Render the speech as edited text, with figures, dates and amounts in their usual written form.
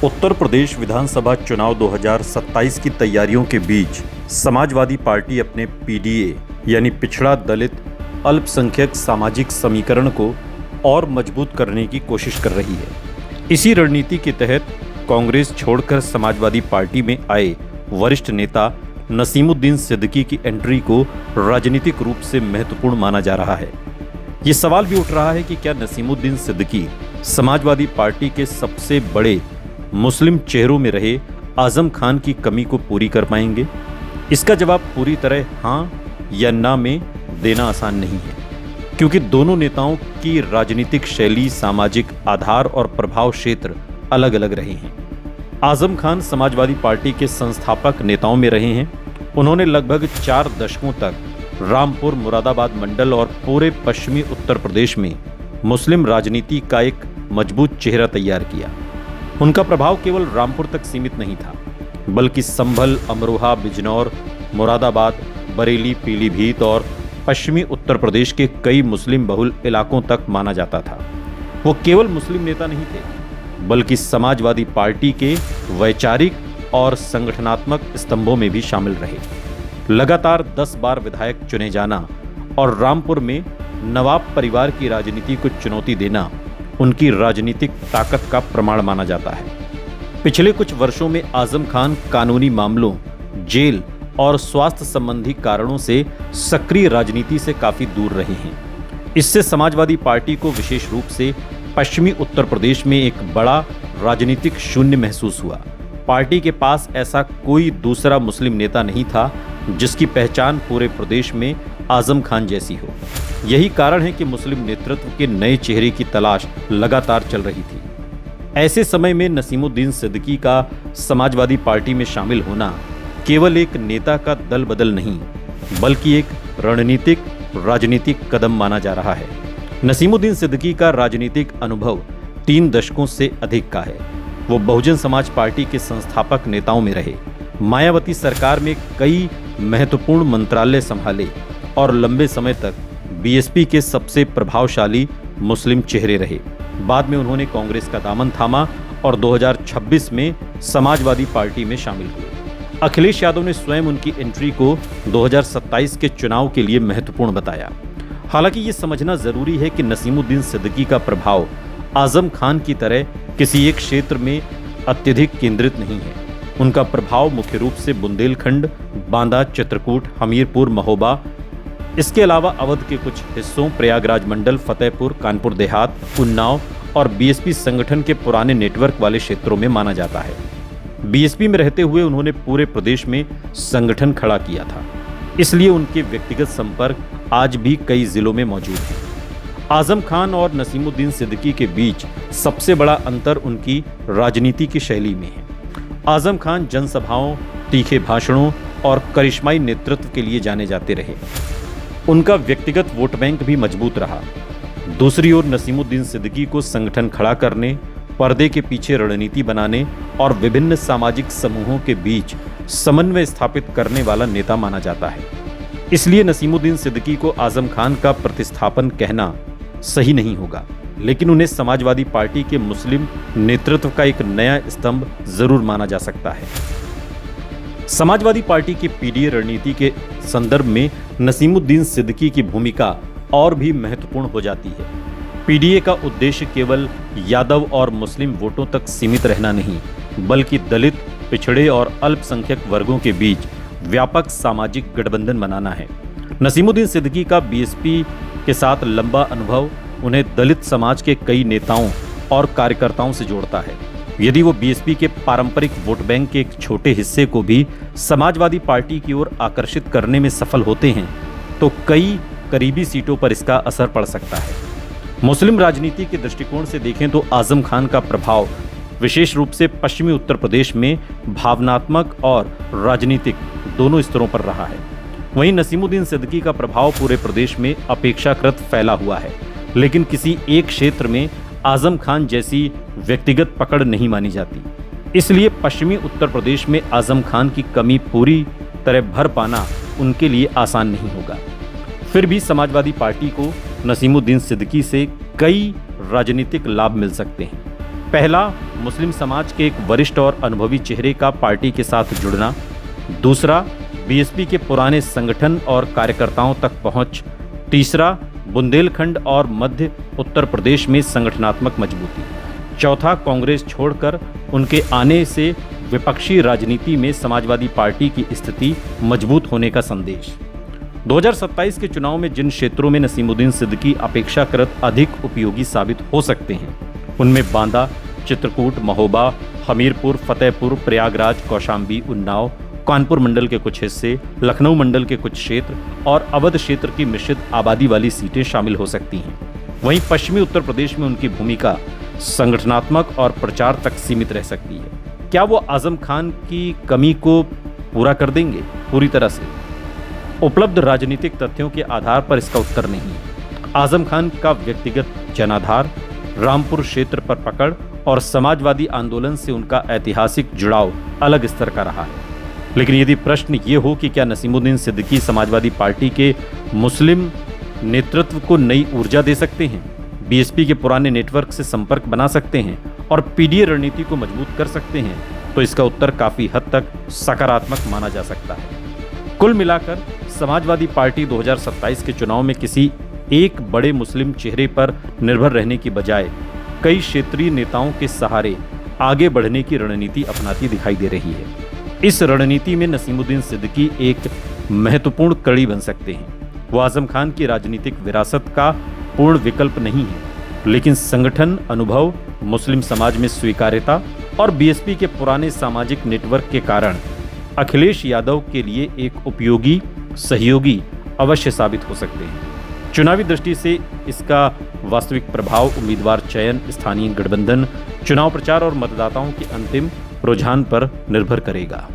उत्तर प्रदेश विधानसभा चुनाव 2027 की तैयारियों के बीच समाजवादी पार्टी अपने पीडीए यानी पिछड़ा दलित अल्पसंख्यक सामाजिक समीकरण को और मजबूत करने की कोशिश कर रही है। इसी रणनीति के तहत कांग्रेस छोड़कर समाजवादी पार्टी में आए वरिष्ठ नेता नसीमुद्दीन सिद्दीकी की एंट्री को राजनीतिक रूप से महत्वपूर्ण माना जा रहा है। ये सवाल भी उठ रहा है कि क्या नसीमुद्दीन सिद्दीकी समाजवादी पार्टी के सबसे बड़े मुस्लिम चेहरों में रहे आजम खान की कमी को पूरी कर पाएंगे? इसका जवाब पूरी तरह हाँ या ना में देना आसान नहीं है, क्योंकि दोनों नेताओं की राजनीतिक शैली, सामाजिक आधार और प्रभाव क्षेत्र अलग अलग रहे हैं। आजम खान समाजवादी पार्टी के संस्थापक नेताओं में रहे हैं। उन्होंने लगभग 4 दशकों तक रामपुर, मुरादाबाद मंडल और पूरे पश्चिमी उत्तर प्रदेश में मुस्लिम राजनीति का एक मजबूत चेहरा तैयार किया। उनका प्रभाव केवल रामपुर तक सीमित नहीं था, बल्कि संभल, अमरोहा, बिजनौर, मुरादाबाद, बरेली, पीलीभीत और पश्चिमी उत्तर प्रदेश के कई मुस्लिम बहुल इलाकों तक माना जाता था। वो केवल मुस्लिम नेता नहीं थे, बल्कि समाजवादी पार्टी के वैचारिक और संगठनात्मक स्तंभों में भी शामिल रहे। लगातार 10 बार विधायक चुने जाना और रामपुर में नवाब परिवार की राजनीति को चुनौती देना उनकी राजनीतिक ताकत का प्रमाण माना जाता है। पिछले कुछ वर्षों में आजम खान कानूनी मामलों, जेल और स्वास्थ्य संबंधी कारणों से सक्रिय राजनीति से काफी दूर रहे हैं। इससे समाजवादी पार्टी को विशेष रूप से पश्चिमी उत्तर प्रदेश में एक बड़ा राजनीतिक शून्य महसूस हुआ। पार्टी के पास ऐसा कोई दूसरा मुस्लिम नेता नहीं था जिसकी पहचान पूरे प्रदेश में आजम खान जैसी हो। यही कारण है कि मुस्लिम नेतृत्व के नए चेहरे की तलाश लगातार चल रही थी। ऐसे समय में नसीमुद्दीन सिद्दीकी का समाजवादी पार्टी में शामिल होना केवल एक नेता का दल बदल नहीं, बल्कि एक राजनीतिक कदम माना जा रहा है। नसीमुद्दीन सिद्दीकी का राजनीतिक अनुभव 3 दशकों से अधिक का है। वो बहुजन समाज पार्टी के संस्थापक नेताओं में रहे, मायावती सरकार में कई महत्वपूर्ण मंत्रालय संभाले और लंबे समय तक बीएसपी के सबसे प्रभावशाली मुस्लिम चेहरे रहे। बाद में उन्होंने कांग्रेस का दामन थामा और 2026 में समाजवादी पार्टी में शामिल हुए। अखिलेश यादव ने स्वयं उनकी एंट्री को 2027 के चुनाव के लिए महत्वपूर्ण बताया। हालांकि ये समझना जरूरी है कि नसीमुद्दीन सिद्दीकी का प्रभाव आजम खान की तरह किसी एक क्षेत्र में अत्यधिक केंद्रित नहीं है। उनका प्रभाव मुख्य रूप से बुंदेलखंड, बांदा, चित्रकूट, हमीरपुर, महोबा, इसके अलावा अवध के कुछ हिस्सों, प्रयागराज मंडल, फतेहपुर, कानपुर देहात, उन्नाव और बीएसपी संगठन के पुराने नेटवर्क वाले क्षेत्रों में माना जाता है। बीएसपी में रहते हुए उन्होंने पूरे प्रदेश में संगठन खड़ा किया था, इसलिए उनके व्यक्तिगत संपर्क आज भी कई जिलों में मौजूद हैं। आजम खान और नसीमुद्दीन सिद्दीकी के बीच सबसे बड़ा अंतर उनकी राजनीति की शैली में है। आजम खान जनसभाओं, तीखे भाषणों और करिश्माई नेतृत्व के लिए जाने जाते रहे। उनका व्यक्तिगत वोट बैंक भी मजबूत रहा। दूसरी ओर नसीमुद्दीन सिद्दीकी को संगठन खड़ा करने, पर्दे के पीछे रणनीति बनाने और विभिन्न सामाजिक समूहों के बीच समन्वय स्थापित करने वाला नेता माना जाता है। इसलिए नसीमुद्दीन सिद्दीकी को आजम खान का प्रतिस्थापन कहना सही नहीं होगा, लेकिन उन्हें समाजवादी पार्टी के मुस्लिम नेतृत्व का एक नया स्तंभ जरूर माना जा सकता है। समाजवादी पार्टी की पीडीए रणनीति के संदर्भ में नसीमुद्दीन सिद्दीकी की भूमिका और भी महत्वपूर्ण हो जाती है। पीडीए का उद्देश्य केवल यादव और मुस्लिम वोटों तक सीमित रहना नहीं, बल्कि दलित, पिछड़े और अल्पसंख्यक वर्गों के बीच व्यापक सामाजिक गठबंधन बनाना है। नसीमुद्दीन सिद्दीकी का बीएसपी के साथ लंबा अनुभव उन्हें दलित समाज के कई नेताओं और कार्यकर्ताओं से जोड़ता है। यदि वो बीएसपी के पारंपरिक वोट बैंक के एक छोटे हिस्से को भी समाजवादी पार्टी की ओर आकर्षित करने में सफल होते हैं, तो कई करीबी सीटों पर इसका असर पड़ सकता है। मुस्लिम राजनीति के दृष्टिकोण से देखें तो आजम खान का प्रभाव विशेष रूप से पश्चिमी उत्तर प्रदेश में भावनात्मक और राजनीतिक दोनों स्तरों पर रहा है। वहीं नसीमुद्दीन सिद्दीकी का प्रभाव पूरे प्रदेश में अपेक्षाकृत फैला हुआ है, लेकिन किसी एक क्षेत्र में आजम खान जैसी व्यक्तिगत पकड़ नहीं मानी जाती। इसलिए पश्चिमी उत्तर प्रदेश में आजम खान की कमी पूरी तरह भर पाना उनके लिए आसान नहीं होगा। फिर भी समाजवादी पार्टी को नसीमुद्दीन सिद्दीकी से कई राजनीतिक लाभ मिल सकते हैं। पहला, मुस्लिम समाज के एक वरिष्ठ और अनुभवी चेहरे का पार्टी के साथ जुड़ना। दूसरा, बीएसपी के पुराने संगठन और कार्यकर्ताओं तक पहुंच। तीसरा, बुंदेलखंड और मध्य उत्तर प्रदेश में संगठनात्मक मजबूती। चौथा, कांग्रेस छोड़कर उनके आने से विपक्षी राजनीति में समाजवादी पार्टी की स्थिति मजबूत होने का संदेश। 2027 के चुनाव में जिन क्षेत्रों में नसीमुद्दीन सिद्दीकी अपेक्षाकृत अधिक उपयोगी साबित हो सकते हैं, उनमें बांदा, चित्रकूट, महोबा, हमीरपुर, फतेहपुर, प्रयागराज, कौशाम्बी, उन्नाव, कानपुर मंडल के कुछ हिस्से, लखनऊ मंडल के कुछ क्षेत्र और अवध क्षेत्र की मिश्रित आबादी वाली सीटें शामिल हो सकती हैं। वहीं पश्चिमी उत्तर प्रदेश में उनकी भूमिका संगठनात्मक और प्रचार तक सीमित रह सकती है। क्या वो आजम खान की कमी को पूरा कर देंगे? पूरी तरह से। उपलब्ध राजनीतिक तथ्यों के आधार पर इसका उत्तर नहीं है। आजम खान का व्यक्तिगत जनाधार, रामपुर क्षेत्र पर पकड़ और समाजवादी आंदोलन से उनका ऐतिहासिक जुड़ाव अलग स्तर का रहा है। लेकिन यदि प्रश्न ये हो कि क्या नसीमुद्दीन सिद्दीकी समाजवादी पार्टी के मुस्लिम नेतृत्व को नई ऊर्जा दे सकते हैं, बीएसपी के पुराने नेटवर्क से संपर्क बना सकते हैं और पीडीए रणनीति को मजबूत कर सकते हैं, तो इसका उत्तर काफी हद तक सकारात्मक माना जा सकता है। कुल मिलाकर समाजवादी पार्टी 2027 के चुनाव में किसी एक बड़े मुस्लिम चेहरे पर निर्भर रहने की बजाय कई क्षेत्रीय नेताओं के सहारे आगे बढ़ने की रणनीति अपनाती दिखाई दे रही है। इस रणनीति में नसीमुद्दीन सिद्दीकी एक महत्वपूर्ण कड़ी बन सकते हैं। वो आजम खान की राजनीतिक विरासत का पूर्ण विकल्प नहीं है, लेकिन संगठन, अनुभव, मुस्लिम समाज में स्वीकार्यता और बीएसपी के पुराने सामाजिक नेटवर्क के कारण अखिलेश यादव के लिए एक उपयोगी सहयोगी अवश्य साबित हो सकते हैं। चुनावी दृष्टि से इसका वास्तविक प्रभाव उम्मीदवार चयन, स्थानीय गठबंधन, चुनाव प्रचार और मतदाताओं के अंतिम रुझान पर निर्भर करेगा।